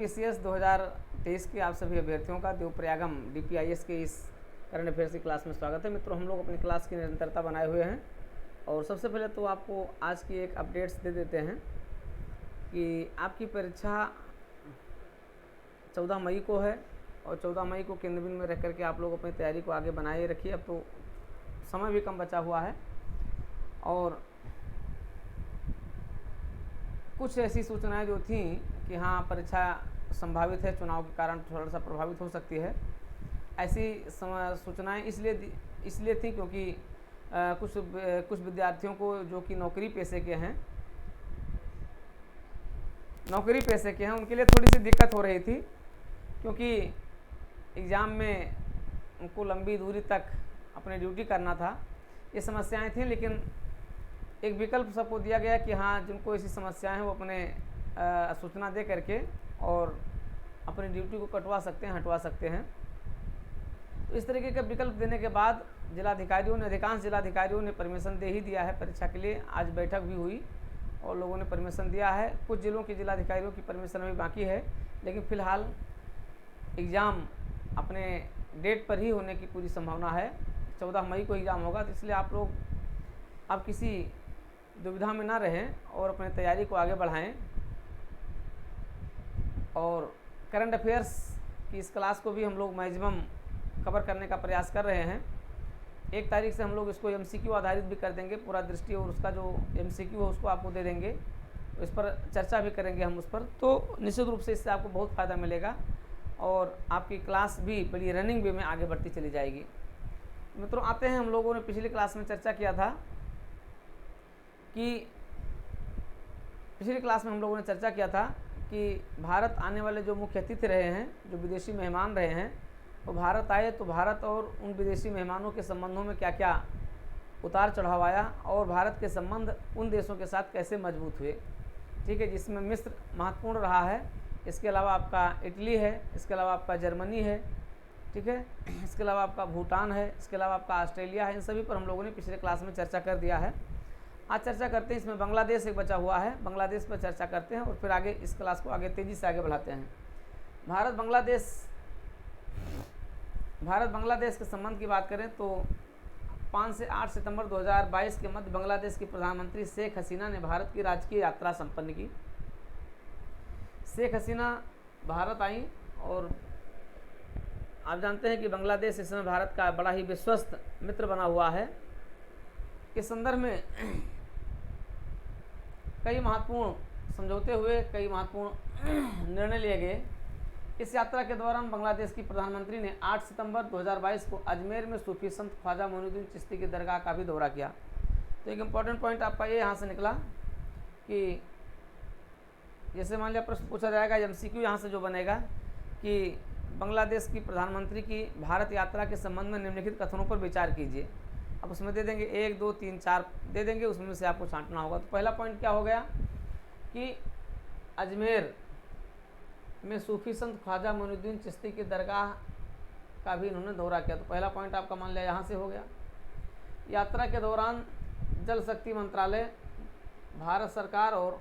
PCS 2023 के आप सभी अभ्यर्थियों का देवप्रयागम डीपीआईएस के इस करंट अफेयर्स की क्लास में स्वागत है। मित्रों, हम लोग अपनी क्लास की निरंतरता बनाए हुए हैं और सबसे पहले तो आपको आज की एक अपडेट्स दे देते हैं कि आपकी परीक्षा 14 मई को है और 14 मई को केंद्र बिंदु में रह करके आप लोग अपनी तैयारी को आगे बनाए रखिए। अब तो समय भी कम बचा हुआ है और कुछ ऐसी सूचनाएं जो थी कि हाँ परीक्षा संभावित है, चुनाव के कारण थोड़ा सा प्रभावित हो सकती है, ऐसी सूचनाएं इसलिए थी क्योंकि कुछ विद्यार्थियों को जो कि नौकरी पेशे के हैं उनके लिए थोड़ी सी दिक्कत हो रही थी, क्योंकि एग्ज़ाम में उनको लंबी दूरी तक अपनी ड्यूटी करना था। ये समस्याएं थी, लेकिन एक विकल्प सबको दिया गया कि हाँ जिनको ऐसी समस्याएं हैं वो अपने सूचना दे करके और अपनी ड्यूटी को कटवा सकते हैं, हटवा सकते हैं। तो इस तरीके का विकल्प देने के बाद अधिकांश जिलाधिकारियों ने परमिशन दे ही दिया है परीक्षा के लिए। आज बैठक भी हुई और लोगों ने परमिशन दिया है। कुछ जिलों के जिलाधिकारियों की परमिशन अभी बाकी है, लेकिन फ़िलहाल एग्ज़ाम अपने डेट पर ही होने की पूरी संभावना है। 14 मई को एग्ज़ाम होगा, तो इसलिए आप लोग अब किसी दुविधा में ना रहें और अपनी तैयारी को आगे बढ़ाएं। और करंट अफेयर्स की इस क्लास को भी हम लोग मैक्सिमम कवर करने का प्रयास कर रहे हैं। 1 तारीख से हम लोग इसको एमसीक्यू आधारित भी कर देंगे, पूरा दृष्टि और उसका जो एमसीक्यू है उसको आपको दे देंगे, तो इस पर चर्चा भी करेंगे हम उस पर। तो निश्चित रूप से इससे आपको बहुत फ़ायदा मिलेगा और आपकी क्लास भी बड़ी रनिंग वे में आगे बढ़ती चली जाएगी। मित्रों, आते हैं, हम लोगों ने पिछली क्लास में चर्चा किया था कि भारत आने वाले जो मुख्य अतिथि रहे हैं, जो विदेशी मेहमान रहे हैं, वो भारत आए तो भारत और उन विदेशी मेहमानों के संबंधों में क्या क्या उतार चढ़ाव आया और भारत के संबंध उन देशों के साथ कैसे मजबूत हुए। ठीक है, जिसमें मिस्र महत्वपूर्ण रहा है, इसके अलावा आपका इटली है, इसके अलावा आपका जर्मनी है, ठीक है, इसके अलावा आपका भूटान है, इसके अलावा आपका ऑस्ट्रेलिया है। इन सभी पर हम लोगों ने पिछले क्लास में चर्चा कर दिया है। आज चर्चा करते हैं, इसमें बांग्लादेश एक बचा हुआ है, बांग्लादेश पर चर्चा करते हैं और फिर आगे इस क्लास को तेज़ी से आगे बढ़ाते हैं। भारत बांग्लादेश के संबंध की बात करें तो 5 से 8 सितंबर 2022 के मध्य बांग्लादेश की प्रधानमंत्री शेख हसीना ने भारत की राजकीय यात्रा संपन्न की। शेख हसीना भारत आई और आप जानते हैं कि बांग्लादेश इस समय भारत का बड़ा ही विश्वस्त मित्र बना हुआ है। इस संदर्भ में कई महत्वपूर्ण समझौते हुए, कई महत्वपूर्ण निर्णय लिए गए। इस यात्रा के दौरान बांग्लादेश की प्रधानमंत्री ने 8 सितंबर 2022 को अजमेर में सूफी संत ख्वाजा मोइनुद्दीन चिश्ती की दरगाह का भी दौरा किया। तो एक इम्पॉर्टेंट पॉइंट आपका ये यहाँ से निकला कि जैसे मान लिया प्रश्न पूछा जाएगा, एमसीक्यू यहाँ से जो बनेगा कि बांग्लादेश की प्रधानमंत्री की भारत यात्रा के संबंध में निम्नलिखित कथनों पर विचार कीजिए। अब उसमें दे देंगे 1, 2, 3, 4 दे देंगे, उसमें से आपको छांटना होगा। तो पहला पॉइंट क्या हो गया कि अजमेर में सूफी संत ख्वाजा मोइनुद्दीन चिश्ती की दरगाह का भी इन्होंने दौरा किया। तो पहला पॉइंट आपका मान लिया यहाँ से हो गया। यात्रा के दौरान जल शक्ति मंत्रालय भारत सरकार और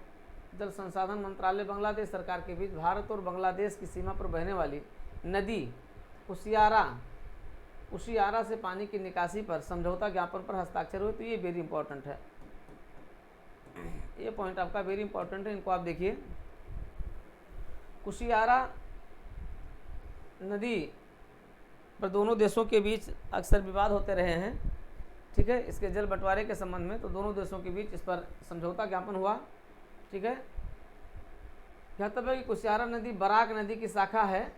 जल संसाधन मंत्रालय बांग्लादेश सरकार के बीच भारत और बांग्लादेश की सीमा पर बहने वाली नदी कुशियारा से पानी की निकासी पर समझौता ज्ञापन पर हस्ताक्षर हुए। तो ये वेरी इंपॉर्टेंट है, ये पॉइंट आपका वेरी इंपॉर्टेंट है, इनको आप देखिए। कुशियारा नदी पर दोनों देशों के बीच अक्सर विवाद होते रहे हैं, ठीक है, इसके जल बंटवारे के संबंध में। तो दोनों देशों के बीच इस पर समझौता ज्ञापन हुआ, ठीक है। यह तब है कि कुशियारा नदी बराक नदी की शाखा है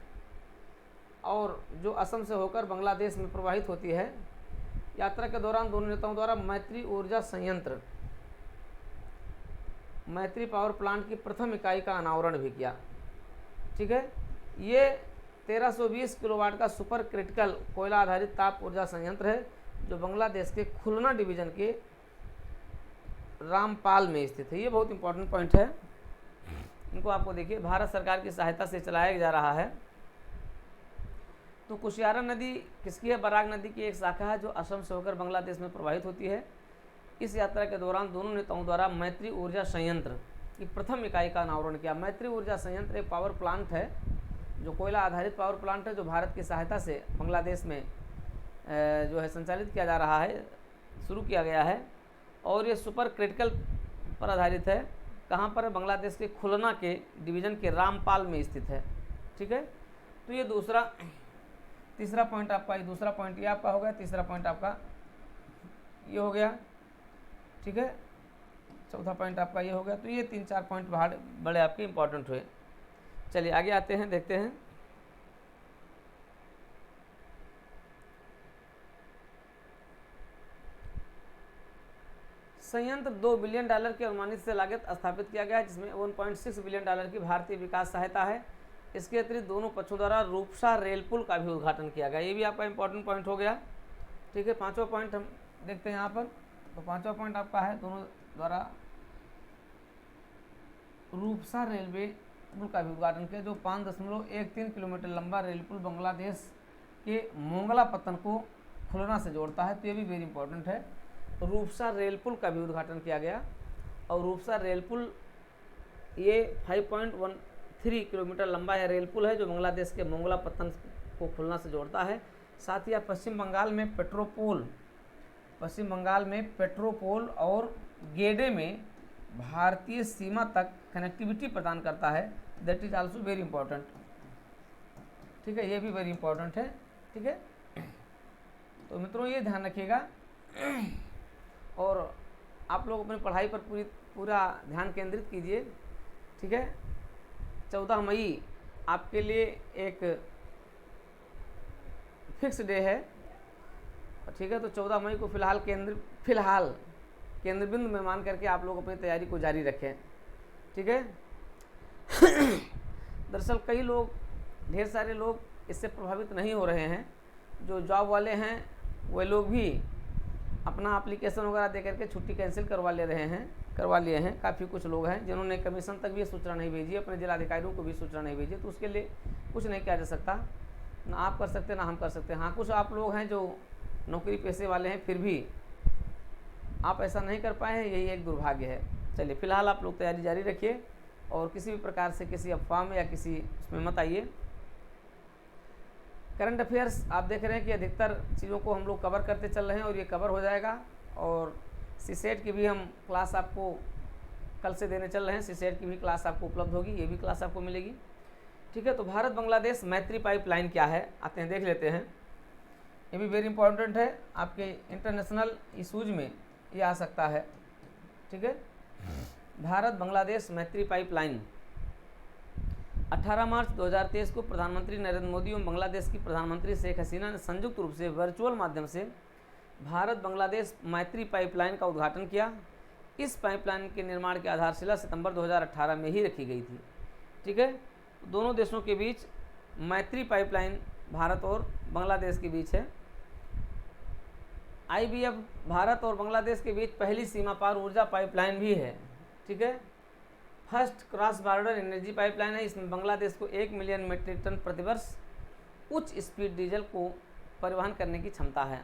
और जो असम से होकर बांग्लादेश में प्रवाहित होती है। यात्रा के दौरान दोनों नेताओं द्वारा मैत्री ऊर्जा संयंत्र, मैत्री पावर प्लांट की प्रथम इकाई का अनावरण भी किया, ठीक है। ये 1320 किलोवाट का सुपर क्रिटिकल कोयला आधारित ताप ऊर्जा संयंत्र है, जो बांग्लादेश के खुलना डिवीजन के रामपाल में स्थित है। ये बहुत इंपॉर्टेंट पॉइंट है, इनको आपको देखिए। भारत सरकार की सहायता से चलाया जा रहा है। तो कुशियारा नदी किसकी है? बराक नदी की एक शाखा है जो असम से होकर बांग्लादेश में प्रवाहित होती है। इस यात्रा के दौरान दोनों नेताओं द्वारा मैत्री ऊर्जा संयंत्र की प्रथम इकाई का अनावरण किया। मैत्री ऊर्जा संयंत्र एक पावर प्लांट है, जो कोयला आधारित पावर प्लांट है, जो भारत की सहायता से बांग्लादेश में जो है संचालित किया जा रहा है, शुरू किया गया है। और ये सुपर क्रिटिकल पर आधारित है। कहाँ पर? बांग्लादेश के खुलना के डिवीज़न के रामपाल में स्थित है। ठीक है, तो ये तीसरा पॉइंट आपका, ये दूसरा पॉइंट ये आपका हो गया, तीसरा पॉइंट आपका ये हो गया। ठीक है, चौथा पॉइंट आपका ये हो गया। तो ये 3-4 पॉइंट बड़े आपके इंपॉर्टेंट हुए। चलिए आगे आते हैं, देखते हैं। संयंत्र $2 बिलियन की अनुमानित से लागत स्थापित किया गया है, जिसमें $1.6 बिलियन की भारतीय विकास सहायता है। इसके अतिरिक्त दोनों पक्षों द्वारा रूपसा रेल पुल का भी उद्घाटन किया गया। ये भी आपका इंपॉर्टेंट पॉइंट हो गया। ठीक है, पांचवा पॉइंट हम देखते हैं यहाँ पर। तो पांचवा पॉइंट आपका है दोनों द्वारा रूपसा रेलवे पुल का भी उद्घाटन किया, जो 5.13 किलोमीटर लंबा रेल पुल बांग्लादेश के मोंगला पत्तन को खुलना से जोड़ता है। तो ये भी वेरी इंपॉर्टेंट है। रूपसा रेल पुल का भी उद्घाटन किया गया। और रूपसा रेल पुल ये 5.13 किलोमीटर लंबा यह रेल पुल है, जो बांग्लादेश के मोंगला पत्तन को खुलना से जोड़ता है। साथ ही पश्चिम बंगाल में पेट्रोपोल और गेडे में भारतीय सीमा तक कनेक्टिविटी प्रदान करता है। That is also very important. ठीक है, ये भी वेरी इंपॉर्टेंट है। ठीक है, तो मित्रों ये ध्यान रखिएगा और आप लोग अपनी पढ़ाई पर पूरा ध्यान केंद्रित कीजिए। ठीक है, 14 मई आपके लिए एक फिक्स डे है। ठीक है, तो 14 मई को फिलहाल केंद्र बिंदु में मान करके आप लोग अपनी तैयारी को जारी रखें। ठीक है, दरअसल ढेर सारे लोग इससे प्रभावित नहीं हो रहे हैं। जो जॉब वाले हैं वे लोग भी अपना एप्लीकेशन वगैरह दे करके छुट्टी कैंसिल करवा लिए हैं। काफ़ी कुछ लोग हैं जिन्होंने कमीशन तक भी सूचना नहीं भेजी, अपने जिलाधिकारियों को भी सूचना नहीं भेजी। तो उसके लिए कुछ नहीं किया जा सकता, ना आप कर सकते ना हम कर सकते। हाँ, कुछ आप लोग हैं जो नौकरी पेशे वाले हैं, फिर भी आप ऐसा नहीं कर पाए हैं, यही एक दुर्भाग्य है। चलिए फिलहाल आप लोग तैयारी जारी रखिए और किसी भी प्रकार से किसी अफवाह में या किसी उसमें मत आइए। करंट अफेयर्स आप देख रहे हैं कि अधिकतर चीज़ों को हम लोग कवर करते चल रहे हैं और ये कवर हो जाएगा। और सीसेट की भी हम क्लास आपको कल से देने चल रहे हैं। सीसेट की भी क्लास आपको उपलब्ध होगी, ये भी क्लास आपको मिलेगी। ठीक है, तो भारत बांग्लादेश मैत्री पाइपलाइन क्या है, आते हैं देख लेते हैं। ये भी वेरी इंपॉर्टेंट है, आपके इंटरनेशनल इशूज में ये आ सकता है। ठीक है, भारत बांग्लादेश मैत्री पाइपलाइन 18 मार्च 2023 को प्रधानमंत्री नरेंद्र मोदी एवं बांग्लादेश की प्रधानमंत्री शेख हसीना ने संयुक्त रूप से वर्चुअल माध्यम से भारत बांग्लादेश मैत्री पाइपलाइन का उद्घाटन किया। इस पाइपलाइन के निर्माण की आधारशिला सितंबर 2018 में ही रखी गई थी। ठीक है, दोनों देशों के बीच मैत्री पाइपलाइन भारत और बांग्लादेश के बीच है। IBF भारत और बांग्लादेश के बीच पहली सीमा पार ऊर्जा पाइपलाइन भी है। ठीक है, first cross border energy pipeline है। इसमें बांग्लादेश को 1 मिलियन मीट्रिक टन प्रतिवर्ष उच्च स्पीड डीजल को परिवहन करने की क्षमता है।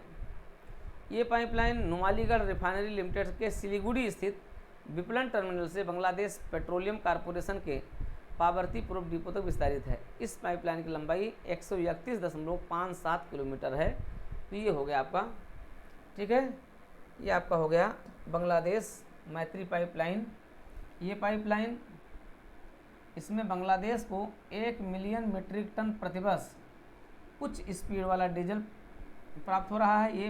ये पाइपलाइन नुमालीगढ़ रिफाइनरी लिमिटेड के सिलीगुड़ी स्थित विपणन टर्मिनल से बांग्लादेश पेट्रोलियम कॉरपोरेशन के पावर्तीपुरम डिपो तक विस्तारित है। इस पाइपलाइन की लंबाई 131.57 किलोमीटर है। तो ये हो गया आपका। ठीक है, ये आपका हो गया बांग्लादेश मैत्री पाइपलाइन। ये पाइपलाइन, इसमें बांग्लादेश को 1 मिलियन मीट्रिक टन प्रतिवर्ष उच्च स्पीड वाला डीजल प्राप्त हो रहा है। ये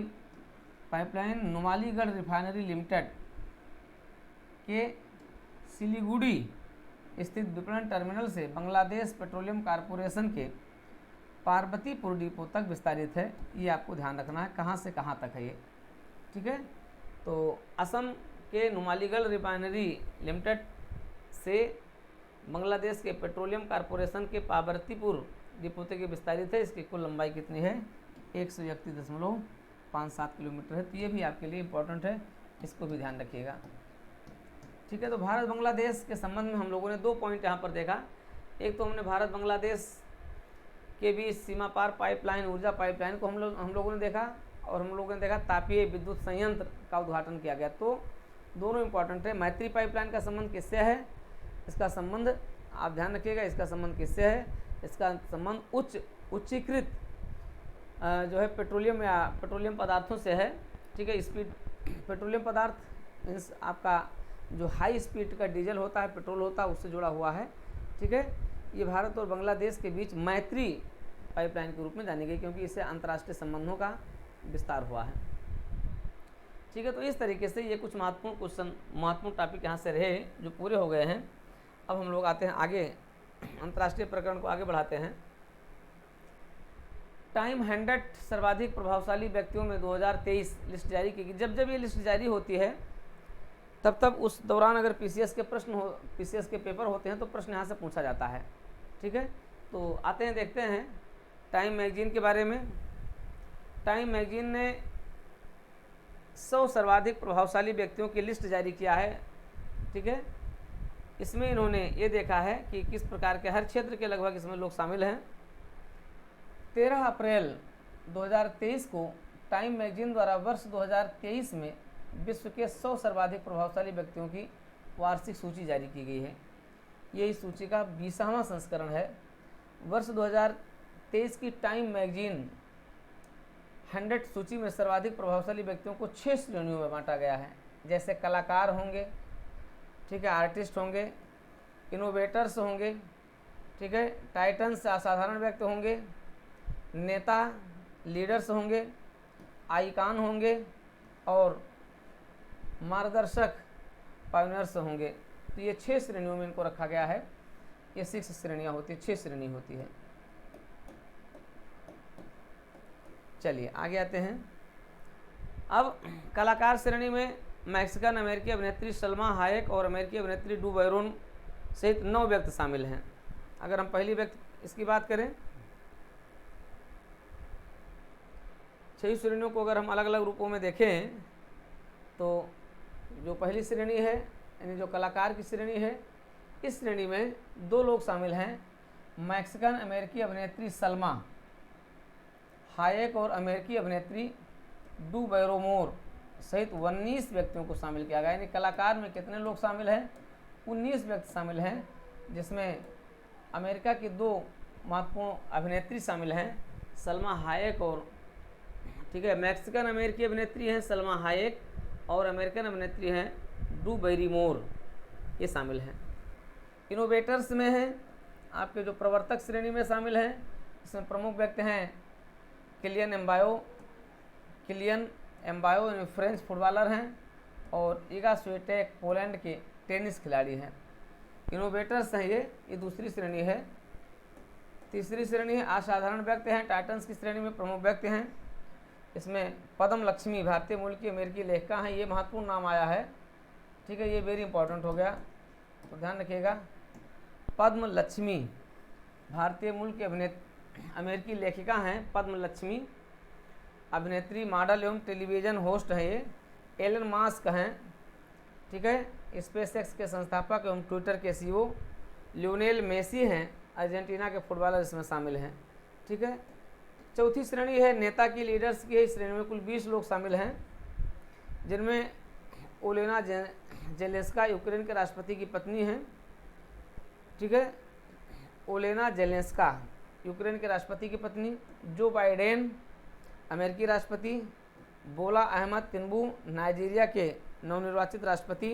पाइपलाइन नुमालीगढ़ रिफाइनरी लिमिटेड के सिलीगुड़ी स्थित विपणन टर्मिनल से बांग्लादेश पेट्रोलियम कॉरपोरेशन के पार्वतीपुर डिपो तक विस्तारित है। ये आपको ध्यान रखना है, कहाँ से कहाँ तक है ये। ठीक है, तो असम के नुमालीगढ़ रिफाइनरी लिमिटेड से बांग्लादेश के पेट्रोलियम कॉरपोरेशन के पावर्तीपुर डिपो तक विस्तारित है। इसकी कुल लंबाई कितनी है? 131.57 किलोमीटर है। तो ये भी आपके लिए इम्पोर्टेंट है, इसको भी ध्यान रखिएगा। ठीक है, तो भारत बांग्लादेश के संबंध में हम लोगों ने 2 पॉइंट यहाँ पर देखा। एक तो हमने भारत बांग्लादेश के बीच सीमा पार पाइपलाइन, ऊर्जा पाइपलाइन को हम लोगों ने देखा, और हम लोगों ने देखा तापीय विद्युत संयंत्र का उद्घाटन किया गया। तो दोनों इंपॉर्टेंट है। मैत्री पाइपलाइन का संबंध किससे है? इसका संबंध आप ध्यान रखिएगा, इसका संबंध किससे है? इसका संबंध उच्चीकृत जो है पेट्रोलियम पदार्थों से है। ठीक है, स्पीड पेट्रोलियम पदार्थ मीन्स आपका जो हाई स्पीड का डीजल होता है, पेट्रोल होता है, उससे जुड़ा हुआ है। ठीक है, ये भारत और बांग्लादेश के बीच मैत्री पाइपलाइन के रूप में जानी गई, क्योंकि इससे अंतर्राष्ट्रीय संबंधों का विस्तार हुआ है। ठीक है, तो इस तरीके से ये कुछ महत्वपूर्ण टॉपिक यहाँ से रहे जो पूरे हो गए हैं। अब हम लोग आते हैं आगे, अंतर्राष्ट्रीय प्रकरण को आगे बढ़ाते हैं। टाइम 100 सर्वाधिक प्रभावशाली व्यक्तियों में 2023 लिस्ट जारी की गई। जब ये लिस्ट जारी होती है तब उस दौरान अगर पीसीएस के पेपर होते हैं तो प्रश्न यहाँ से पूछा जाता है। ठीक है, तो आते हैं देखते हैं टाइम मैगजीन के बारे में। टाइम मैगजीन ने 100 सर्वाधिक प्रभावशाली व्यक्तियों की लिस्ट जारी किया है। ठीक है, इसमें इन्होंने ये देखा है कि किस प्रकार के हर क्षेत्र के लगभग इसमें लोग शामिल हैं। 13 अप्रैल 2023 को टाइम मैगजीन द्वारा वर्ष 2023 में विश्व के 100 सर्वाधिक प्रभावशाली व्यक्तियों की वार्षिक सूची जारी की गई है। ये इस सूची का 20वां संस्करण है। वर्ष 2023 की टाइम मैगजीन 100 सूची में सर्वाधिक प्रभावशाली व्यक्तियों को 6 श्रेणियों में बांटा गया है। जैसे कलाकार होंगे, ठीक है, आर्टिस्ट होंगे, इनोवेटर्स होंगे, ठीक है, टाइटन्स असाधारण व्यक्ति होंगे, नेता लीडर्स होंगे, आइकॉन होंगे और मार्गदर्शक पायनियर्स होंगे। तो ये 6 श्रेणियों में इनको रखा गया है। ये 6 श्रेणियाँ होती है, 6 श्रेणी होती है। चलिए आगे आते हैं। अब कलाकार श्रेणी में मैक्सिकन अमेरिकी अभिनेत्री सलमा हायेक और अमेरिकी अभिनेत्री ड्रू बैरोन सहित 9 व्यक्ति शामिल हैं। अगर हम पहली व्यक्ति इसकी बात करें, 6 श्रेणियों को अगर हम अलग अलग रूपों में देखें तो जो पहली श्रेणी है यानी जो कलाकार की श्रेणी है, इस श्रेणी में 2 लोग शामिल हैं, मैक्सिकन अमेरिकी अभिनेत्री सलमा हायेक और अमेरिकी अभिनेत्री ड्रू बैरोमोर सहित 19 व्यक्तियों को शामिल किया गया। यानी कलाकार में कितने लोग शामिल हैं? 19 व्यक्ति शामिल हैं, जिसमें अमेरिका की 2 महत्वपूर्ण अभिनेत्री शामिल हैं, सलमा हायेक और, ठीक है, मैक्सिकन अमेरिकी अभिनेत्री हैं सलमा हायेक और अमेरिकन अभिनेत्री हैं ड्रू बैरीमोर, ये शामिल हैं। इनोवेटर्स में हैं आपके जो प्रवर्तक श्रेणी में शामिल हैं, इसमें प्रमुख व्यक्ति हैं किलियन एम्बायो फ्रेंच फुटबॉलर हैं और इगा स्विएटेक पोलैंड के टेनिस खिलाड़ी हैं। इनोवेटर्स हैं ये दूसरी श्रेणी है। तीसरी श्रेणी है असाधारण व्यक्ति हैं, टाइटन्स की श्रेणी में प्रमुख व्यक्ति हैं। इसमें पद्म लक्ष्मी भारतीय मूल की अमेरिकी लेखिका हैं, ये महत्वपूर्ण नाम आया है। ठीक है, ये वेरी इंपॉर्टेंट हो गया, तो ध्यान रखिएगा। पद्म लक्ष्मी भारतीय मूल की अमेरिकी लेखिका हैं, पद्म लक्ष्मी अभिनेत्री, मॉडल एवं टेलीविज़न होस्ट है ये। एलन मस्क हैं, ठीक है, स्पेसएक्स के संस्थापक एवं ट्विटर के सीईओ। लियोनेल मेसी हैं, अर्जेंटीना के फुटबॉलर इसमें शामिल हैं। ठीक है, चौथी श्रेणी है नेता की, लीडर्स की। इस श्रेणी में कुल 20 लोग शामिल हैं, जिनमें ओलेना जेलेंस्का यूक्रेन के राष्ट्रपति की पत्नी हैं। ठीक है, ओलेना जेलेंस्का यूक्रेन के राष्ट्रपति की पत्नी। जो बाइडेन अमेरिकी राष्ट्रपति, बोला अहमद तिनुबू नाइजीरिया के नवनिर्वाचित राष्ट्रपति,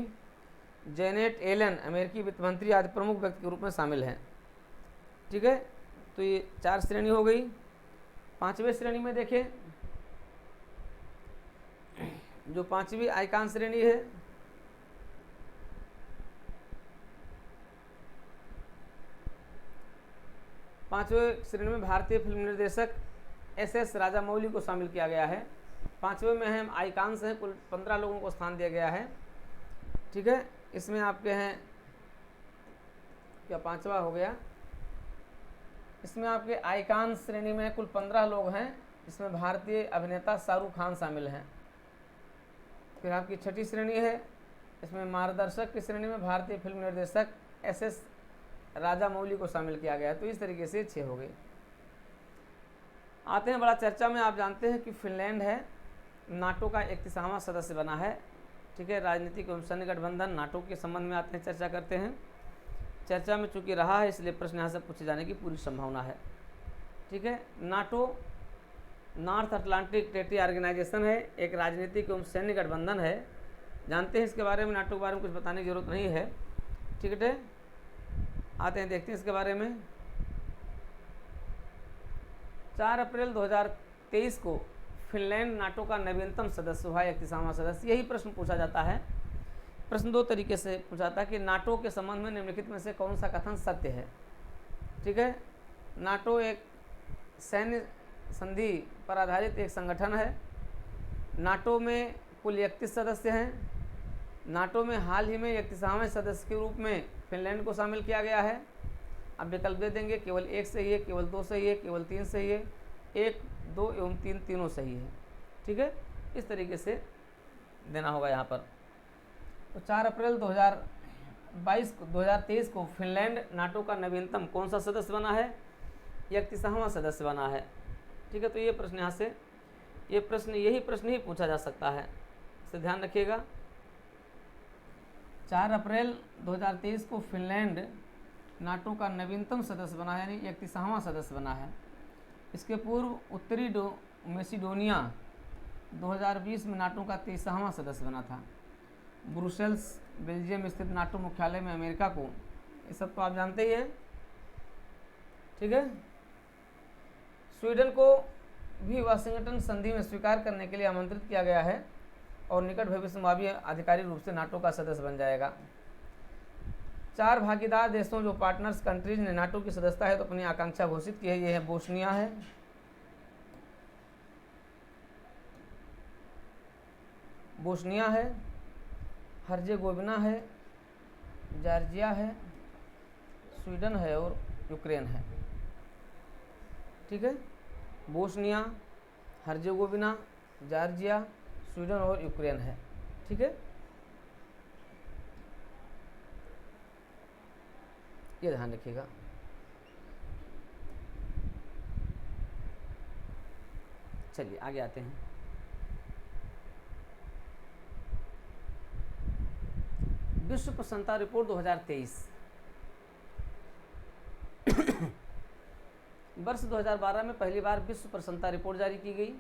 जेनेट एलन अमेरिकी वित्त मंत्री आदि प्रमुख व्यक्ति के रूप में शामिल हैं। ठीक है, तो ये 4 श्रेणी हो गई। 5वें श्रेणी में देखें, जो 5वीं आइकॉन श्रेणी है, पांचवें श्रेणी में भारतीय फिल्म निर्देशक एस राजामौली को शामिल किया गया है। 5वें में हैं आइकॉन्स हैं, कुल 15 लोगों को स्थान दिया गया है। ठीक है, इसमें आपके हैं क्या 5वां हो गया, इसमें आपके आइकॉन श्रेणी में कुल 15 लोग हैं, इसमें भारतीय अभिनेता शाहरुख खान शामिल हैं। फिर आपकी 6ठी श्रेणी है, इसमें मार्गदर्शक की श्रेणी में भारतीय फिल्म निर्देशक एस राजामौली को शामिल किया गया है। तो इस तरीके से 6 हो गए। आते हैं बड़ा चर्चा में, आप जानते हैं कि फिनलैंड है नाटो का 31वां सदस्य बना है। ठीक है, राजनीतिक एवं सैन्य गठबंधन नाटो के संबंध में आते हैं, चर्चा करते हैं। चर्चा में चूंकि रहा है इसलिए प्रश्न यहाँ से पूछे जाने की पूरी संभावना है। ठीक है, NATO North Atlantic Treaty Organization है, एक राजनीतिक एवं सैन्य गठबंधन है। जानते हैं इसके बारे में, नाटो के बारे में कुछ बताने की जरूरत नहीं है। ठीक है, आते हैं देखते हैं इसके बारे में। 4 अप्रैल 2023 को फिनलैंड नाटो का नवीनतम सदस्य हुआ, 31वां सदस्य। यही प्रश्न पूछा जाता है। प्रश्न दो तरीके से पूछा जाता है कि नाटो के संबंध में निम्नलिखित में से कौन सा कथन सत्य है। ठीक है, नाटो एक सैन्य संधि पर आधारित एक संगठन है। नाटो में कुल 31 सदस्य हैं। नाटो में हाल ही में 31वें सदस्य के रूप में फिनलैंड को शामिल किया गया है। अब विकल्प दे देंगे, केवल 1 सही है, केवल 2 सही है, केवल 3 सही है, 1, 2 एवं 3 तीनों सही है। ठीक है, इस तरीके से देना होगा यहाँ पर। तो 4 अप्रैल 2023 को फिनलैंड नाटो का नवीनतम कौन सा सदस्य बना है? 31वां सदस्य बना है। ठीक है, तो ये प्रश्न यहाँ से यही प्रश्न ही पूछा जा सकता है, इसे ध्यान रखिएगा। 4 अप्रैल 2023 को फिनलैंड नाटो का नवीनतम सदस्य बना है, यानी 31वां सदस्य बना है। इसके पूर्व उत्तरी मैसिडोनिया 2020 में नाटो का 23वां सदस्य बना था। ब्रुसेल्स बेल्जियम स्थित नाटो मुख्यालय में अमेरिका को, ये सब तो आप जानते ही हैं। ठीक है, स्वीडन को भी वाशिंगटन संधि में स्वीकार करने के लिए आमंत्रित किया गया है और निकट भविष्य में भी आधिकारिक रूप से नाटो का सदस्य बन जाएगा। 4 भागीदार देशों जो पार्टनर्स कंट्रीज ने नाटो की सदस्यता है तो अपनी आकांक्षा घोषित की है। ये है बोस्निया है, हर्जेगोविना है, जॉर्जिया है, स्वीडन है और यूक्रेन है। ठीक है, बोस्निया, हर्जेगोविना, जॉर्जिया, स्वीडन और यूक्रेन है। ठीक है, ये ध्यान रखिएगा। चलिए आगे आते हैं। विश्व प्रसन्नता रिपोर्ट 2023 वर्ष 2012 में पहली बार विश्व प्रसन्नता रिपोर्ट जारी की गई।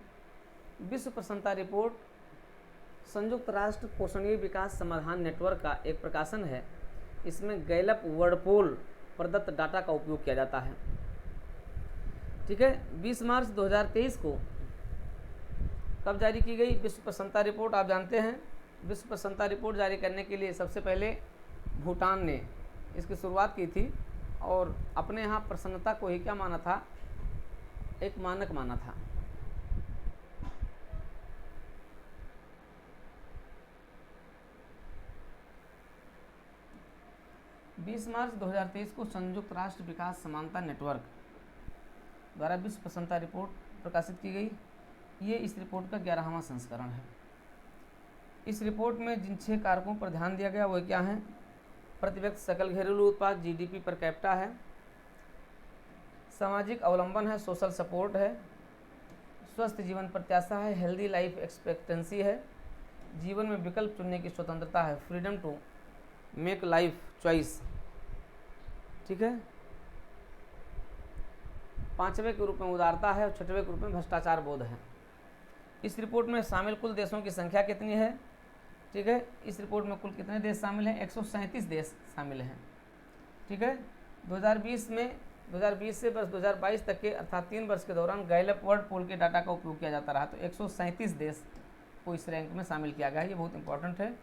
विश्व प्रसन्नता रिपोर्ट संयुक्त राष्ट्र पोषणीय विकास समाधान नेटवर्क का एक प्रकाशन है। इसमें गैलप वर्डपोल प्रदत्त डाटा का उपयोग किया जाता है। ठीक है, 20 मार्च 2023 को कब जारी की गई विश्व प्रसन्नता रिपोर्ट? आप जानते हैं, विश्व प्रसन्नता रिपोर्ट जारी करने के लिए सबसे पहले भूटान ने इसकी शुरुआत की थी और अपने यहाँ प्रसन्नता को ही क्या माना था? एक मानक माना था। बीस मार्च 2023 को संयुक्त राष्ट्र विकास समानता नेटवर्क द्वारा विश्व प्रसन्नता रिपोर्ट प्रकाशित की गई। ये इस रिपोर्ट का 11वां संस्करण है। इस रिपोर्ट में जिन 6 कारकों पर ध्यान दिया गया वो क्या हैं? प्रति व्यक्ति सकल घरेलू उत्पाद जीडीपी पर कैपिटा है, सामाजिक अवलंबन है, सोशल सपोर्ट है, स्वस्थ जीवन प्रत्याशा है, हेल्दी लाइफ एक्सपेक्टेंसी है, जीवन में विकल्प चुनने की स्वतंत्रता है, freedom to make life choice. ठीक है, 5वें के रूप में उदारता है और 6वें के रूप में भ्रष्टाचार बोध है। इस रिपोर्ट में शामिल कुल देशों की संख्या कितनी है? ठीक है, इस रिपोर्ट में कुल कितने देश शामिल हैं? 137 देश शामिल हैं। ठीक है, 2020 से वर्ष 2022 तक के अर्थात 3 वर्ष के दौरान गैलप वर्ल्ड पोल के डाटा का उपयोग किया जाता रहा, तो 137 देश को इस रैंक में शामिल किया गया है। ये बहुत इंपॉर्टेंट है।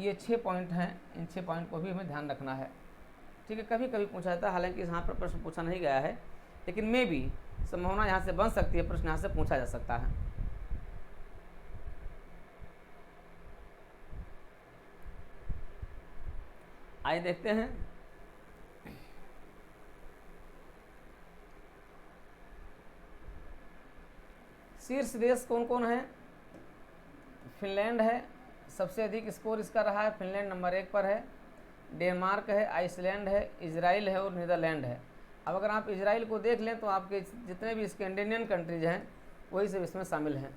ये 6 पॉइंट हैं, इन 6 पॉइंट को भी हमें ध्यान रखना है। ठीक है, कभी कभी पूछा जाता है, हालांकि यहाँ पर प्रश्न पूछा नहीं गया है, लेकिन मे भी संभावना यहाँ से बन सकती है, प्रश्न यहाँ से पूछा जा सकता है। आइए देखते हैं। शीर्ष देश कौन कौन है? फिनलैंड है, सबसे अधिक स्कोर इसका रहा है, फिनलैंड नंबर 1 पर है। डेनमार्क है, आइसलैंड है, इजराइल है और नीदरलैंड है। अब अगर आप इजराइल को देख लें तो आपके जितने भी स्कैंडिनेवियन कंट्रीज हैं वही सब इसमें शामिल हैं।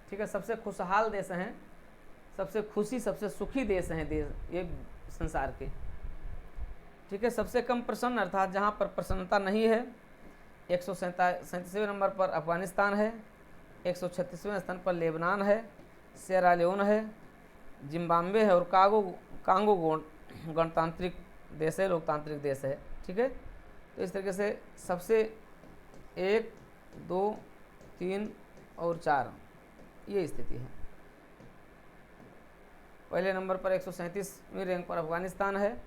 ठीक है, सबसे खुशहाल देश हैं, सबसे सुखी देश हैं ये संसार के। ठीक है। सबसे कम प्रसन्न अर्थात जहाँ पर प्रसन्नता नहीं है 137वें नंबर पर अफगानिस्तान है, 136वें स्थान पर लेबनान है, सिएरा लियोन है, जिम्बाब्वे है और कांगो गणतांत्रिक देश है, लोकतांत्रिक देश है। ठीक है। तो इस तरीके से सबसे 1, 2, 3 और 4 ये स्थिति है। पहले नंबर पर 137वीं रैंक पर अफगानिस्तान है,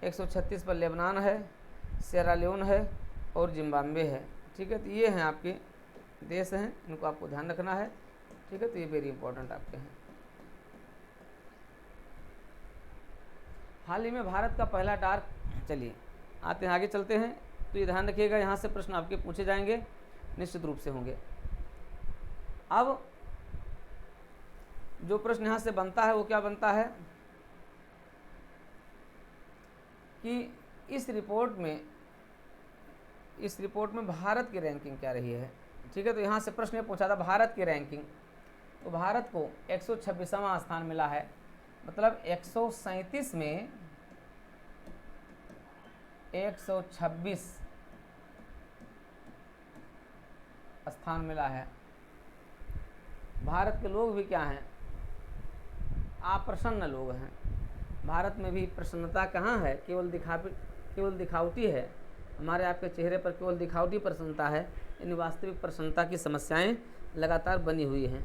136 पर लेबनान है, सिएरा लियोन है और जिम्बाब्वे है। ठीक है। तो ये हैं आपके देश हैं, इनको आपको ध्यान रखना है। ठीक है। तो ये वेरी इंपॉर्टेंट आपके हैं। हाल ही में भारत का पहला डार्क, चलिए आते हैं आगे चलते हैं। तो ये ध्यान रखिएगा, यहाँ से प्रश्न आपके पूछे जाएंगे, निश्चित रूप से होंगे। अब जो प्रश्न यहाँ से बनता है वो क्या बनता है कि इस रिपोर्ट में भारत की रैंकिंग क्या रही है। ठीक है। तो यहाँ से प्रश्न पूछा था भारत की रैंकिंग, तो भारत को 126वां स्थान मिला है, मतलब 137 में 126 स्थान मिला है। भारत के लोग भी क्या हैं, अप्रसन्न लोग हैं। भारत में भी प्रसन्नता कहाँ है, केवल दिखावटी है। हमारे आपके चेहरे पर केवल दिखावटी प्रसन्नता है, इन वास्तविक प्रसन्नता की समस्याएं लगातार बनी हुई हैं।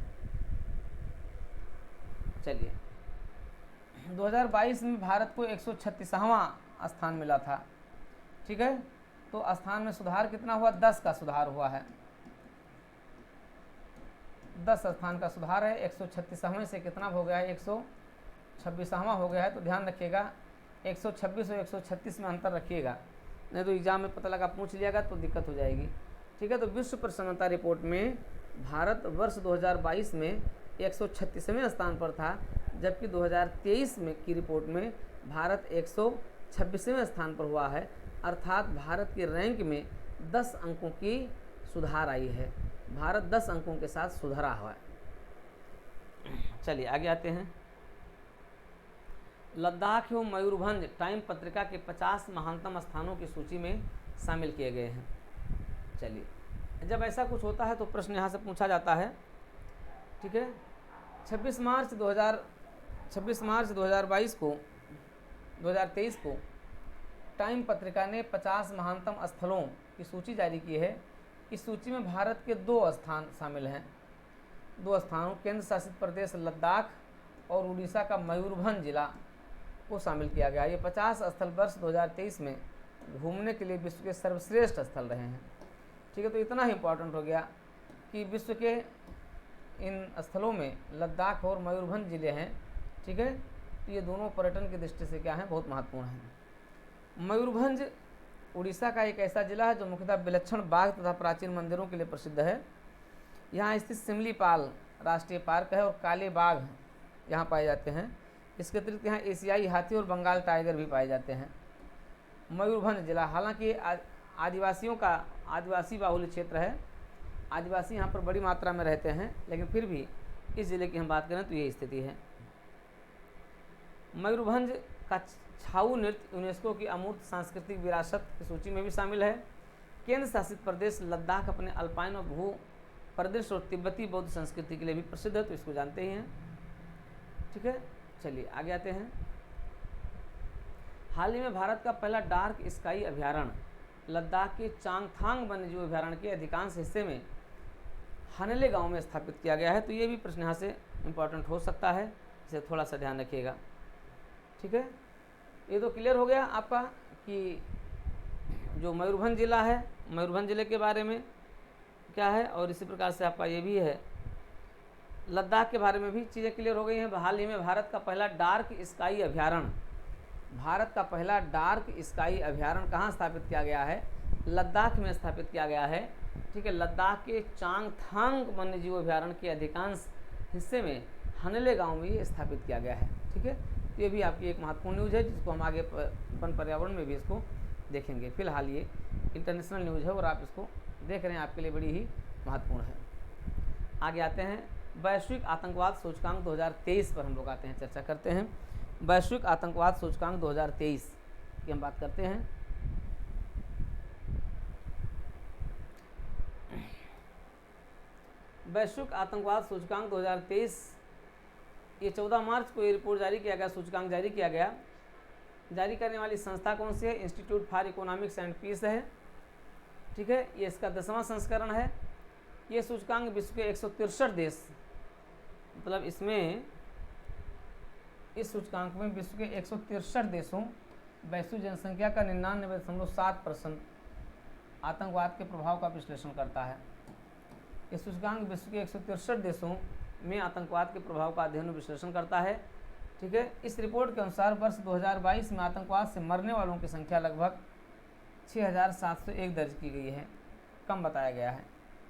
चलिए 2022 में भारत को 136वां स्थान मिला था। ठीक है। तो स्थान में सुधार कितना हुआ, 10 का सुधार हुआ है, 10 स्थान का सुधार है। 136वें से कितना हो गया है, 126वां हो गया है। तो ध्यान रखिएगा 126 और 136 में अंतर रखिएगा, नहीं तो एग्जाम में पता लगा पूछ लिएगा तो दिक्कत हो जाएगी। ठीक है। तो विश्व प्रसन्नता रिपोर्ट में भारत वर्ष 2022 में 136वें स्थान पर था, जबकि 2023 में की रिपोर्ट में भारत 126वें स्थान पर हुआ है। अर्थात भारत की रैंक में 10 अंकों की सुधार आई है। भारत 10 अंकों के साथ सुधरा हुआ है। चलिए आगे आते हैं। लद्दाख एवं मयूरभंज टाइम पत्रिका के 50 महानतम स्थानों की सूची में शामिल किए गए हैं। चलिए जब ऐसा कुछ होता है तो प्रश्न यहाँ से पूछा जाता है। ठीक है। 26 मार्च 2023 को टाइम पत्रिका ने 50 महानतम स्थलों की सूची जारी की है। इस सूची में भारत के 2 स्थान शामिल हैं। 2 स्थानों केंद्र शासित प्रदेश लद्दाख और उड़ीसा का मयूरभंज जिला को शामिल किया गया। ये 50 स्थल वर्ष 2023 में घूमने के लिए विश्व के सर्वश्रेष्ठ स्थल रहे हैं। ठीक है। तो इतना ही इम्पोर्टेंट हो गया कि विश्व के इन स्थलों में लद्दाख और मयूरभंज जिले हैं। ठीक है। तो ये दोनों पर्यटन की दृष्टि से क्या है, बहुत महत्वपूर्ण है। मयूरभंज उड़ीसा का एक ऐसा जिला है जो मुख्यतः विलक्षण बाघ तथा प्राचीन मंदिरों के लिए प्रसिद्ध है। यहाँ स्थित सिमलीपाल राष्ट्रीय पार्क है और काले बाघ यहाँ पाए जाते हैं। इसके अतिरिक्त यहाँ एशियाई हाथी और बंगाल टाइगर भी पाए जाते हैं। मयूरभंज जिला हालांकि आदिवासी बाहुल्य क्षेत्र है, आदिवासी यहाँ पर बड़ी मात्रा में रहते हैं, लेकिन फिर भी इस जिले की हम बात करें तो ये स्थिति है। मयूरभंज का छाऊ नृत्य यूनेस्को की अमूर्त सांस्कृतिक विरासत की सूची में भी शामिल है। केंद्र शासित प्रदेश लद्दाख अपने अल्पाइन और भू प्रदेश और तिब्बती बौद्ध संस्कृति के लिए भी प्रसिद्ध है, तो इसको जानते ही हैं। ठीक है। चलिए आगे आते हैं। हाल ही में भारत का पहला डार्क स्काई अभ्यारण्य लद्दाख के चांगथांग वन्यजीव अभ्यारण्य के अधिकांश हिस्से में हनले गांव में स्थापित किया गया है। तो ये भी प्रश्न यहाँ से इम्पोर्टेंट हो सकता है, इसे थोड़ा सा ध्यान रखिएगा। ठीक है। ये तो क्लियर हो गया आपका कि जो मयूरभंज जिला है, मयूरभंज जिले के बारे में क्या है, और इसी प्रकार से आपका ये भी है लद्दाख के बारे में भी चीज़ें क्लियर हो गई हैं। हाल ही में भारत का पहला डार्क स्काई अभ्यारण्य कहाँ स्थापित किया गया है, लद्दाख में स्थापित किया गया है। ठीक है। लद्दाख के चांगथांग वन्यजीव अभ्यारण्य के अधिकांश हिस्से में हनले गांव में ये स्थापित किया गया है। ठीक है। तो ये भी आपकी एक महत्वपूर्ण न्यूज़ है, जिसको हम आगे वन पर्यावरण में भी इसको देखेंगे। फिलहाल ये इंटरनेशनल न्यूज़ है और आप इसको देख रहे हैं, आपके लिए बड़ी ही महत्वपूर्ण है। आगे आते हैं। वैश्विक आतंकवाद सूचकांक 2023 पर हम लोग आते हैं, चर्चा करते हैं। वैश्विक आतंकवाद सूचकांक 2023 की हम बात करते हैं। वैश्विक आतंकवाद सूचकांक 2023, ये 14 मार्च को ये रिपोर्ट जारी किया गया, सूचकांक जारी किया गया। जारी करने वाली संस्था कौन सी है? Institute for Economics and Peace है, ठीक है। ये इसका 10वां संस्करण है। ये सूचकांक विश्व के 163 देश, मतलब इसमें इस सूचकांक में विश्व के 163 देशों वैश्विक जनसंख्या का 99.7% आतंकवाद के प्रभाव का विश्लेषण करता है। ये सूचकांक विश्व के 163 देशों में आतंकवाद के प्रभाव का अध्ययन और विश्लेषण करता है, ठीक है। इस रिपोर्ट के अनुसार वर्ष 2022 में आतंकवाद से मरने वालों की संख्या लगभग 6701 दर्ज की गई है, कम बताया गया है।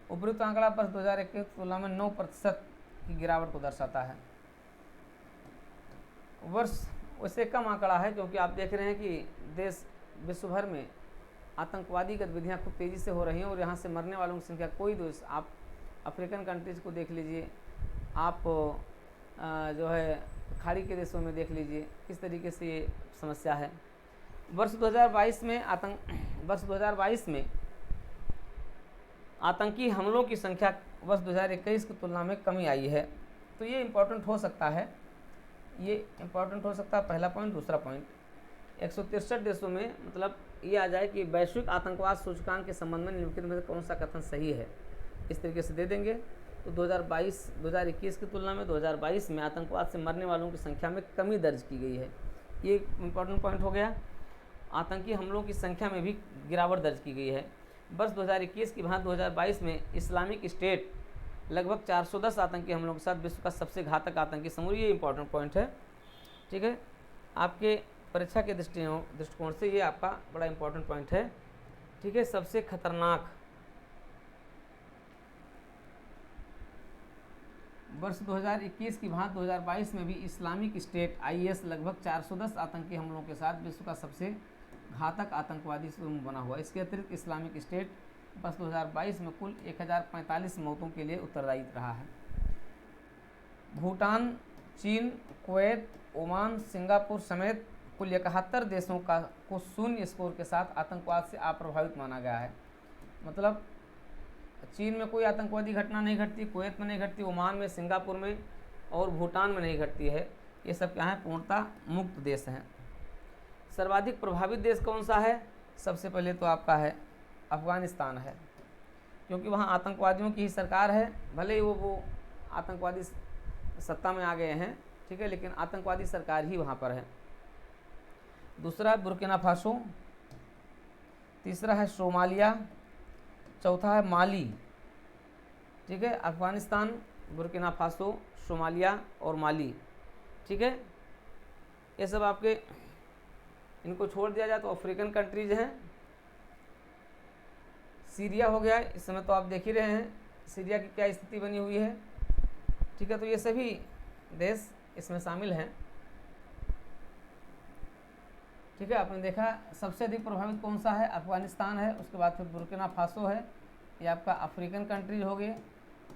उपरोक्त आंकड़ा वर्ष 2021 की तुलना में 9% की गिरावट को दर्शाता है। वर्ष वैसे कम आंकड़ा है, क्योंकि आप देख रहे हैं कि देश विश्व भर में आतंकवादी गतिविधियाँ खूब तेज़ी से हो रही हैं और यहाँ से मरने वालों की संख्या कोई देश, आप अफ्रीकन कंट्रीज़ को देख लीजिए, आप जो है खाड़ी के देशों में देख लीजिए किस तरीके से ये समस्या है। वर्ष 2022 में आतंकी हमलों की संख्या वर्ष 2021 की तुलना में कमी आई है। तो ये इम्पोर्टेंट हो सकता है, पहला पॉइंट। दूसरा पॉइंट, 163 देशों में मतलब ये आ जाए कि वैश्विक आतंकवाद सूचकांक के संबंध में निम्नलिखित में से कौन सा कथन सही है, इस तरीके से दे देंगे। तो 2021 की तुलना में 2022 में आतंकवाद से मरने वालों की संख्या में कमी दर्ज की गई है, ये इम्पोर्टेंट पॉइंट हो गया। आतंकी हमलों की संख्या में भी गिरावट दर्ज की गई है। वर्ष 2021 की भांति 2022 में इस्लामिक स्टेट लगभग 410 आतंकी हमलों के साथ विश्व का सबसे घातक आतंकी समूह, ये इंपॉर्टेंट पॉइंट है, ठीक है। आपके परीक्षा के दृष्टिकोण से ये आपका बड़ा इंपॉर्टेंट पॉइंट है, ठीक है। सबसे खतरनाक, वर्ष 2021 की भांति 2022 में भी इस्लामिक स्टेट IS लगभग 410 आतंकी हमलों के साथ विश्व का सबसे घातक आतंकवादी समूह बना हुआ। इसके अतिरिक्त इस्लामिक स्टेट वर्ष 2022 में कुल 1045 मौतों के लिए उत्तरदायी रहा है। भूटान, चीन, कुवैत, ओमान, सिंगापुर समेत कुल 71 देशों को 0 स्कोर के साथ आतंकवाद से अप्रभावित माना गया है। मतलब चीन में कोई आतंकवादी घटना नहीं घटती, कुवैत में नहीं घटती, ओमान में, सिंगापुर में और भूटान में नहीं घटती है। ये सब क्या है? पूर्णतः मुक्त देश हैं। सर्वाधिक प्रभावित देश कौन सा है? सबसे पहले तो आपका है अफ़गानिस्तान है, क्योंकि वहाँ आतंकवादियों की ही सरकार है। भले ही वो आतंकवादी सत्ता में आ गए हैं, ठीक है, लेकिन आतंकवादी सरकार ही वहाँ पर है। दूसरा है बुर्किना फासो, तीसरा है सोमालिया, चौथा है माली, ठीक है। अफ़गानिस्तान, बुर्किना फासो, सोमालिया और माली, ठीक है। ये सब आपके, इनको छोड़ दिया जाए तो अफ्रीकन कंट्रीज हैं। सीरिया हो गया, इस समय तो आप देख ही रहे हैं सीरिया की क्या स्थिति बनी हुई है, ठीक है। तो ये सभी देश इसमें शामिल हैं, ठीक है। आपने देखा सबसे अधिक प्रभावित कौन सा है? अफ़गानिस्तान है, उसके बाद फिर बुर्किना फासो है, ये आपका अफ्रीकन कंट्रीज हो गए,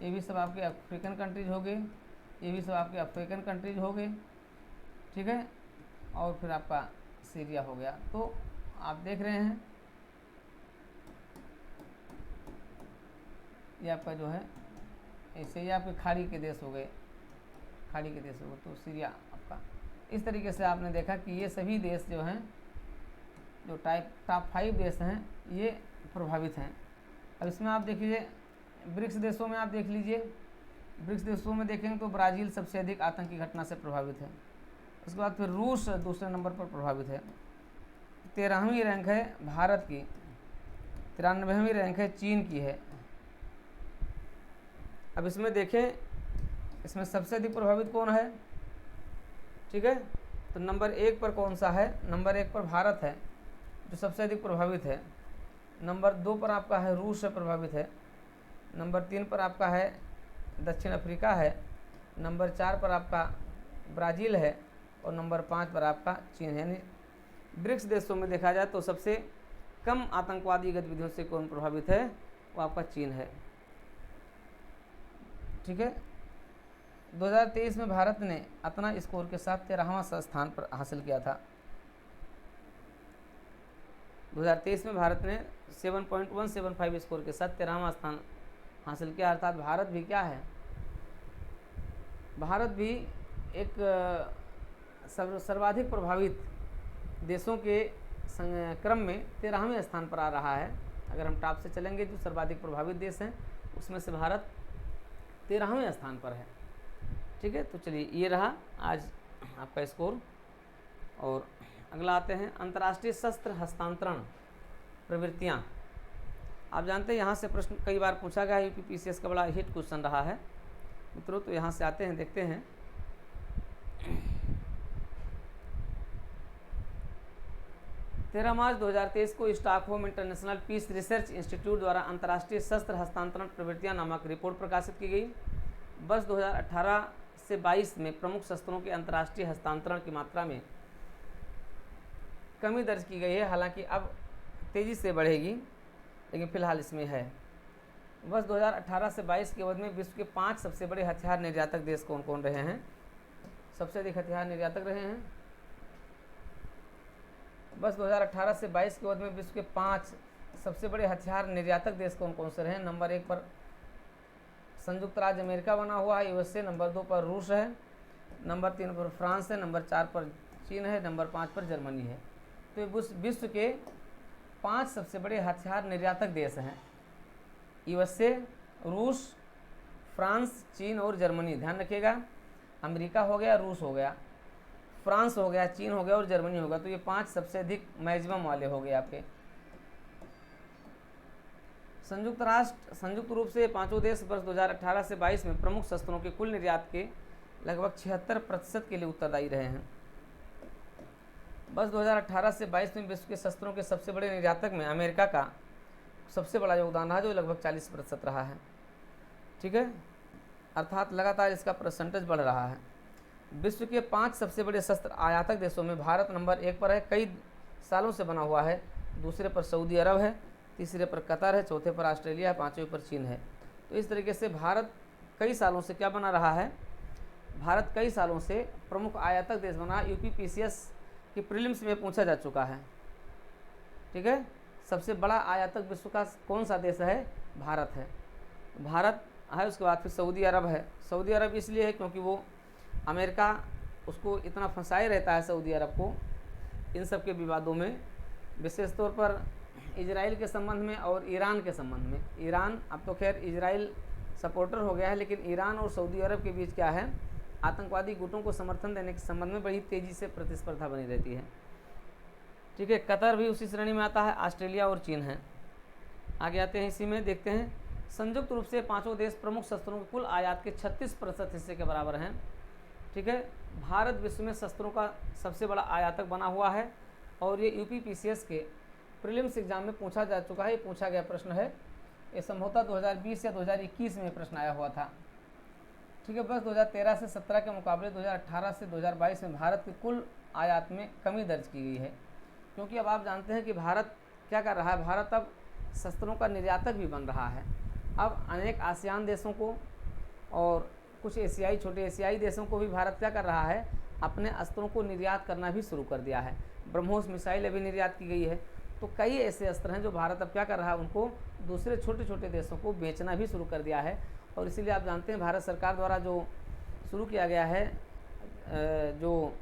ये भी सब आपके अफ्रीकन कंट्रीज हो गए, ये भी सब आपके अफ्रीकन कंट्रीज हो गए, ठीक है। और फिर आपका सीरिया हो गया। तो आप देख रहे हैं ये आपका जो है, ऐसे ही आपके खाड़ी के देश हो गए, तो सीरिया आपका। इस तरीके से आपने देखा कि ये सभी देश जो हैं, जो टॉप 5 देश हैं, ये प्रभावित हैं। अब इसमें आप देख लीजिए ब्रिक्स देशों में, आप देख लीजिए ब्रिक्स देशों में देखेंगे तो ब्राज़ील सबसे अधिक आतंकी घटना से प्रभावित है। उसके बाद फिर रूस दूसरे नंबर पर प्रभावित है। 13वीं रैंक है भारत की, 93वीं रैंक है चीन की है। अब इसमें देखें, इसमें सबसे अधिक प्रभावित कौन है, ठीक है। तो नंबर 1 पर कौन सा है? नंबर 1 पर भारत है जो सबसे अधिक प्रभावित है। नंबर 2 पर आपका है रूस से प्रभावित है। नंबर 3 पर आपका है दक्षिण अफ्रीका है। नंबर 4 पर आपका ब्राज़ील है और नंबर 5 पर आपका चीन है। यानी ब्रिक्स देशों में देखा जाए तो सबसे कम आतंकवादी गतिविधियों से कौन प्रभावित है? वो आपका चीन है, ठीक है। 2023 में भारत ने अपना स्कोर के साथ 13वां स्थान पर हासिल किया था। 2023 में भारत ने 7.175 स्कोर के साथ 13वां स्थान हासिल किया। अर्थात भारत भी क्या है, भारत भी एक सर्वाधिक प्रभावित देशों के क्रम में 13वें स्थान पर आ रहा है। अगर हम टॉप से चलेंगे जो सर्वाधिक प्रभावित देश हैं उसमें से भारत 13वें स्थान पर है। ठीक है, तो चलिए ये रहा आज आपका स्कोर। और अगला आते हैं अंतर्राष्ट्रीय शस्त्र हस्तांतरण प्रवृत्तियाँ। आप जानते हैं यहाँ से प्रश्न कई बार पूछा गया है, यूपीपीसीएस का बड़ा हिट क्वेश्चन रहा है मित्रों। तो यहाँ से आते हैं, देखते हैं। 13 मार्च 2023 को Stockholm International Peace Research Institute द्वारा अंतर्राष्ट्रीय शस्त्र हस्तांतरण प्रवृत्तियां नामक रिपोर्ट प्रकाशित की गई। वर्ष 2018 से 22 में प्रमुख शस्त्रों के अंतर्राष्ट्रीय हस्तांतरण की मात्रा में कमी दर्ज की गई है। हालांकि अब तेज़ी से बढ़ेगी, लेकिन फिलहाल इसमें है। वर्ष 2018 से 22 के अवधि में विश्व के 5 सबसे बड़े हथियार निर्यातक देश कौन कौन रहे हैं? सबसे अधिक हथियार निर्यातक रहे हैं। वर्ष 2018 से 22 के अवधि में विश्व के 5 सबसे बड़े हथियार निर्यातक देश कौन कौन से रहे हैं? नंबर 1 पर संयुक्त राज्य अमेरिका बना हुआ है, यूएसए। नंबर 2 पर रूस है, नंबर 3 पर फ्रांस है, नंबर 4 पर चीन है, नंबर 5 पर जर्मनी है। तो ये विश्व के 5 सबसे बड़े हथियार निर्यातक देश हैं, यूएसए, रूस, फ्रांस, चीन और जर्मनी। ध्यान रखिएगा, अमेरिका हो गया, रूस हो गया, फ्रांस हो गया, चीन हो गया और जर्मनी होगा। तो ये 5 सबसे अधिक मैक्सिमम वाले हो गए आपके। संयुक्त रूप से ये पांचों देश वर्ष 2018 से 22 में प्रमुख शस्त्रों के कुल निर्यात के लगभग 76% के लिए उत्तरदायी रहे हैं। वर्ष 2018 से 22 में विश्व के शस्त्रों के सबसे बड़े निर्यातक में अमेरिका का सबसे बड़ा योगदान रहा, जो लगभग 40% रहा है। ठीक है, अर्थात लगातार इसका परसेंटेज बढ़ रहा है। विश्व के 5 सबसे बड़े शस्त्र आयातक देशों में भारत नंबर 1 पर है, कई सालों से बना हुआ है। दूसरे पर सऊदी अरब है, तीसरे पर कतर है, चौथे पर ऑस्ट्रेलिया है, 5वें पर चीन है। तो इस तरीके से भारत कई सालों से क्या बना रहा है? भारत कई सालों से प्रमुख आयातक देश बना। यूपीपीसीएस की प्रीलिम्स में पूछा जा चुका है। ठीक है, सबसे बड़ा आयातक विश्व का कौन सा देश है? भारत है। भारत है, उसके बाद फिर सऊदी अरब है। सऊदी अरब इसलिए है क्योंकि वो अमेरिका उसको इतना फंसाए रहता है, सऊदी अरब को, इन सब के विवादों में, विशेष तौर पर इजराइल के संबंध में और ईरान के संबंध में। ईरान अब तो खैर इजराइल सपोर्टर हो गया है, लेकिन ईरान और सऊदी अरब के बीच क्या है, आतंकवादी गुटों को समर्थन देने के संबंध में बड़ी तेज़ी से प्रतिस्पर्धा बनी रहती है। ठीक है, कतर भी उसी श्रेणी में आता है, ऑस्ट्रेलिया और चीन है। आगे आते हैं, इसी में देखते हैं। संयुक्त रूप से पांचों देश प्रमुख शस्त्रों के कुल आयात के 36% हिस्से के बराबर हैं। ठीक है, भारत विश्व में शस्त्रों का सबसे बड़ा आयातक बना हुआ है और ये यूपीपीसीएस के प्रीलिम्स एग्जाम में पूछा जा चुका है। ये पूछा गया प्रश्न है, ये संभवतः 2020 या 2021 में प्रश्न आया हुआ था। ठीक है, बस 2013 से 17 के मुकाबले 2018 से 2022 में भारत के कुल आयात में कमी दर्ज की गई है, क्योंकि अब आप जानते हैं कि भारत क्या कर रहा है, भारत अब शस्त्रों का निर्यातक भी बन रहा है। अब अनेक आसियान देशों को और कुछ एशियाई, छोटे एशियाई देशों को भी भारत क्या कर रहा है, अपने अस्त्रों को निर्यात करना भी शुरू कर दिया है। ब्रह्मोस मिसाइल अभी निर्यात की गई है। तो कई ऐसे अस्त्र हैं जो भारत अब क्या कर रहा है, उनको दूसरे छोटे छोटे देशों को बेचना भी शुरू कर दिया है। और इसीलिए आप जानते हैं भारत सरकार द्वारा जो शुरू किया गया है, जो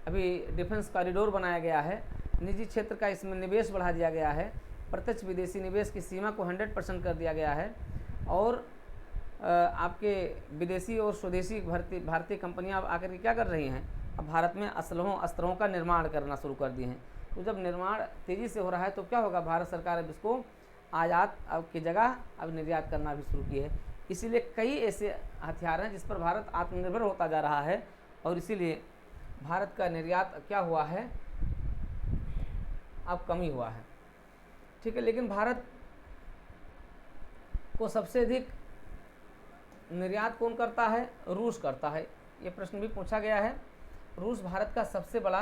अभी डिफेंस कॉरिडोर बनाया गया है, निजी क्षेत्र का इसमें निवेश बढ़ा दिया गया है, प्रत्यक्ष विदेशी निवेश की सीमा को 100% कर दिया गया है और आपके विदेशी और स्वदेशी भारतीय कंपनियां अब आकर के क्या कर रही हैं, अब भारत में अस्त्रों का निर्माण करना शुरू कर दिए हैं। तो जब निर्माण तेज़ी से हो रहा है तो क्या होगा, भारत सरकार अब इसको आयात की जगह अब निर्यात करना भी शुरू की है। इसीलिए कई ऐसे हथियार हैं जिस पर भारत आत्मनिर्भर होता जा रहा है और इसीलिए भारत का निर्यात क्या हुआ है, अब कमी हुआ है। ठीक है, लेकिन भारत को सबसे अधिक निर्यात कौन करता है? रूस करता है। ये प्रश्न भी पूछा गया है। रूस भारत का सबसे बड़ा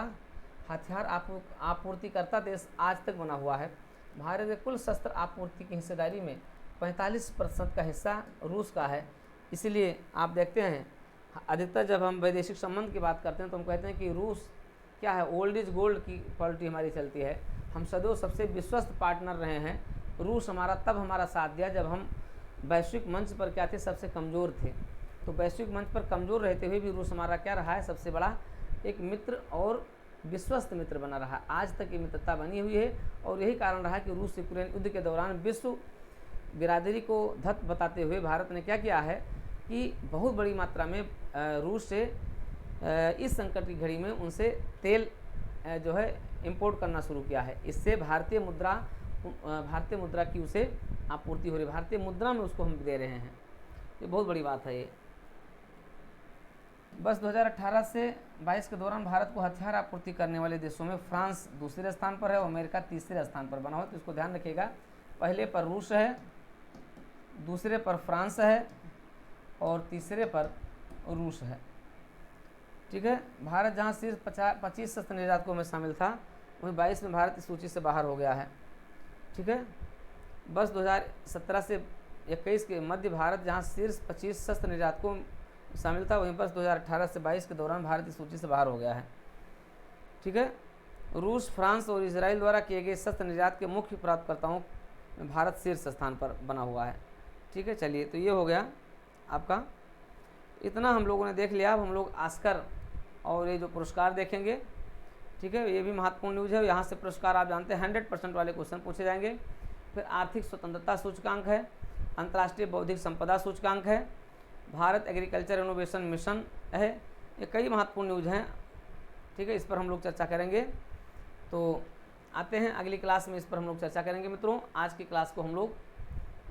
हथियार आपूर्तिकर्ता देश आज तक बना हुआ है। भारत के कुल शस्त्र आपूर्ति की हिस्सेदारी में 45% का हिस्सा रूस का है। इसलिए आप देखते हैं अधिकतर जब हम वैदेशिक संबंध की बात करते हैं तो हम कहते हैं कि रूस क्या है, ओल्ड इज गोल्ड की पॉलिटी हमारी चलती है। हम सदैव सबसे विश्वस्त पार्टनर रहे हैं। रूस हमारा तब हमारा साथ दिया जब हम वैश्विक मंच पर क्या थे, सबसे कमज़ोर थे। तो वैश्विक मंच पर कमज़ोर रहते हुए भी रूस हमारा क्या रहा है, सबसे बड़ा एक मित्र और विश्वस्त मित्र बना रहा। आज तक ये मित्रता बनी हुई है और यही कारण रहा कि रूस यूक्रेन युद्ध के दौरान विश्व बिरादरी को धत बताते हुए भारत ने क्या किया है कि बहुत बड़ी मात्रा में रूस से इस संकट की घड़ी में उनसे तेल जो है इंपोर्ट करना शुरू किया है। इससे भारतीय मुद्रा की उसे आपूर्ति हो रही, भारतीय मुद्रा में उसको हम दे रहे हैं। ये बहुत बड़ी बात है। ये बस 2018 से 22 के दौरान भारत को हथियार आपूर्ति करने वाले देशों में फ्रांस दूसरे स्थान पर है और अमेरिका तीसरे स्थान पर बना हो, तो इसको ध्यान रखिएगा। पहले पर रूस है, दूसरे पर फ्रांस है और तीसरे पर रूस है। ठीक है। भारत जहां शीर्ष 25 शस्त्र निर्यातकों में शामिल था, वहीं 22 में भारत इस सूची से बाहर हो गया है। ठीक है। बस 2017 से 21 के मध्य भारत जहां शीर्ष 25 शस्त्र निर्यातकों में शामिल था, वहीं बस 2018 से 22 के दौरान भारत इस सूची से बाहर हो गया है। ठीक है। रूस, फ्रांस और इजराइल द्वारा किए गए शस्त्र निर्यात के मुख्य प्राप्तकर्ताओं में भारत शीर्ष स्थान पर बना हुआ है। ठीक है। चलिए, तो ये हो गया आपका, इतना हम लोगों ने देख लिया। अब हम लोग ऑस्कर और ये जो पुरस्कार देखेंगे। ठीक है। ये भी महत्वपूर्ण न्यूज़ है। यहाँ से पुरस्कार आप जानते हैं 100% वाले क्वेश्चन पूछे जाएंगे। फिर आर्थिक स्वतंत्रता सूचकांक है, अंतर्राष्ट्रीय बौद्धिक संपदा सूचकांक है, भारत एग्रीकल्चर इनोवेशन मिशन है। ये कई महत्वपूर्ण न्यूज़ हैं। ठीक है। इस पर हम लोग चर्चा करेंगे। तो आते हैं अगली क्लास में, इस पर हम लोग चर्चा करेंगे। मित्रों, आज की क्लास को हम लोग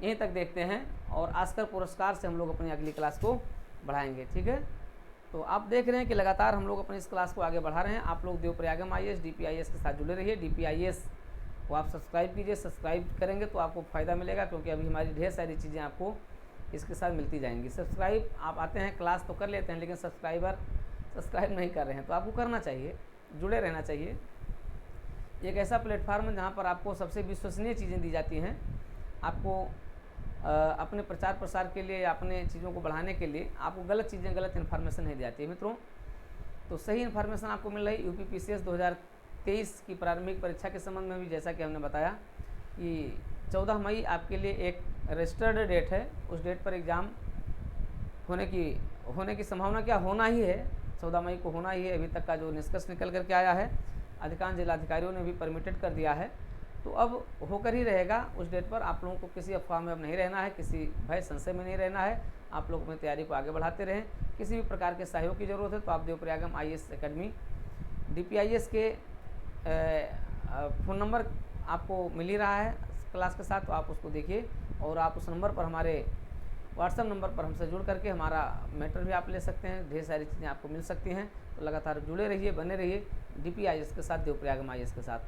यहीं तक देखते हैं और ऑस्कर पुरस्कार से हम लोग अपनी अगली क्लास को बढ़ाएंगे। ठीक है। तो आप देख रहे हैं कि लगातार हम लोग अपनी इस क्लास को आगे बढ़ा रहे हैं। आप लोग देवप्रयागम IAS DPIAS के साथ जुड़े रहिए। DPIAS को आप सब्सक्राइब कीजिए। सब्सक्राइब करेंगे तो आपको फ़ायदा मिलेगा, क्योंकि अभी हमारी ढेर सारी चीज़ें आपको इसके साथ मिलती जाएंगी। सब्सक्राइब आप आते हैं, क्लास तो कर लेते हैं, लेकिन सब्सक्राइब नहीं कर रहे हैं, तो आपको करना चाहिए, जुड़े रहना चाहिए। एक ऐसा प्लेटफार्म है जहाँ पर आपको सबसे विश्वसनीय चीज़ें दी जाती हैं। आपको अपने प्रचार प्रसार के लिए या अपने चीज़ों को बढ़ाने के लिए आपको गलत चीज़ें, गलत इन्फॉर्मेशन नहीं दी जाती है मित्रों। तो सही इन्फॉर्मेशन आपको मिल रही है। UPPCS 2023 की प्रारंभिक परीक्षा के संबंध में भी, जैसा कि हमने बताया कि 14 मई आपके लिए एक रजिस्टर्ड डेट है। उस डेट पर एग्ज़ाम होने की संभावना क्या होना ही है, 14 मई को होना ही है। अभी तक का जो निष्कर्ष निकल करके आया है, अधिकांश जिलाधिकारियों ने भी परमिटेड कर दिया है, तो अब होकर ही रहेगा उस डेट पर। आप लोगों को किसी अफवाह में अब नहीं रहना है, किसी भय संशय में नहीं रहना है। आप लोग अपनी तैयारी को आगे बढ़ाते रहें। किसी भी प्रकार के सहयोग की ज़रूरत है तो आप देवप्रयागम IAS अकेडमी DPIAS के फ़ोन नंबर आपको मिल ही रहा है क्लास के साथ, तो आप उसको देखिए और आप उस नंबर पर, हमारे व्हाट्सएप नंबर पर हमसे जुड़ करके हमारा मैटर भी आप ले सकते हैं। ढेर सारी चीज़ें आपको मिल सकती हैं। तो लगातार जुड़े रहिए, बने रहिए DPIAS के साथ, देवप्रयागम IAS के साथ।